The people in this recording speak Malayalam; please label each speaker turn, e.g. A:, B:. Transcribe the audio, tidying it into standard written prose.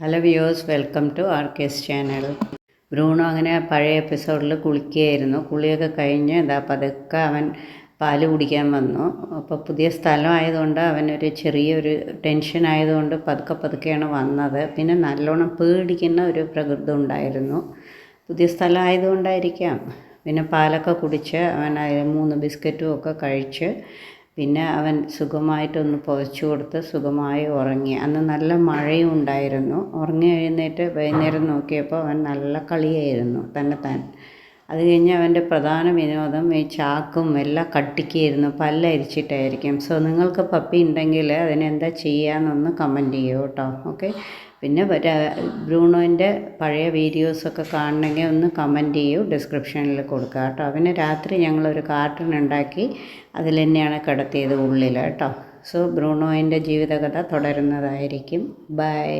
A: ഹലോ വ്യൂവേഴ്സ്, വെൽക്കം ടു ആർക്കേസ് ചാനൽ. ബ്രൂണോ അങ്ങനെ പഴയ എപ്പിസോഡിൽ കുളിക്കുകയായിരുന്നു. കുളിയൊക്കെ കഴിഞ്ഞ് പതുക്കെ അവൻ പാല് കുടിക്കാൻ വന്നു. അപ്പോൾ പുതിയ സ്ഥലമായതുകൊണ്ട് അവനൊരു ചെറിയൊരു ടെൻഷൻ ആയതുകൊണ്ട് പതുക്കെയാണ് വന്നത്. പിന്നെ നല്ലോണം പേടിക്കുന്ന ഒരു പ്രകൃതം ഉണ്ടായിരുന്നു. പുതിയ സ്ഥലമായതുകൊണ്ടായിരിക്കാം. പിന്നെ പാലൊക്കെ കുടിച്ച് അവൻ 3 ബിസ്ക്കറ്റും ഒക്കെ കഴിച്ച് പിന്നെ അവൻ സുഖമായിട്ടൊന്ന് പുതച്ചു കൊടുത്ത് സുഖമായി ഉറങ്ങി. അന്ന് നല്ല മഴയും ഉണ്ടായിരുന്നു. ഉറങ്ങി എഴുന്നേറ്റ് വൈകുന്നേരം നോക്കിയപ്പോൾ അവൻ നല്ല കളിയായിരുന്നു തന്നെത്താൻ. അത് കഴിഞ്ഞ് അവൻ്റെ പ്രധാന വിനോദം ഈ ചാക്കും എല്ലാം കട്ടിക്കായിരുന്നു. പല്ലരിച്ചിട്ടായിരിക്കും. സോ നിങ്ങൾക്ക് പപ്പി ഉണ്ടെങ്കിൽ അതിനെന്താ ചെയ്യാമെന്നൊന്ന് കമൻറ്റ് ചെയ്യൂ കേട്ടോ. ഓക്കെ. പിന്നെ ബ്രൂണോൻ്റെ പഴയ വീഡിയോസൊക്കെ കാണണമെങ്കിൽ ഒന്ന് കമൻറ്റ് ചെയ്യൂ, ഡിസ്ക്രിപ്ഷനിൽ കൊടുക്കുക കേട്ടോ. പിന്നെ രാത്രി ഞങ്ങളൊരു കാർട്ടൂൺ ഉണ്ടാക്കി അതിൽ തന്നെയാണ് കിടത്തിയത് ഉള്ളിൽ കേട്ടോ. സോ ബ്രൂണോൻ്റെ ജീവിതകഥ തുടരുന്നതായിരിക്കും. ബൈ.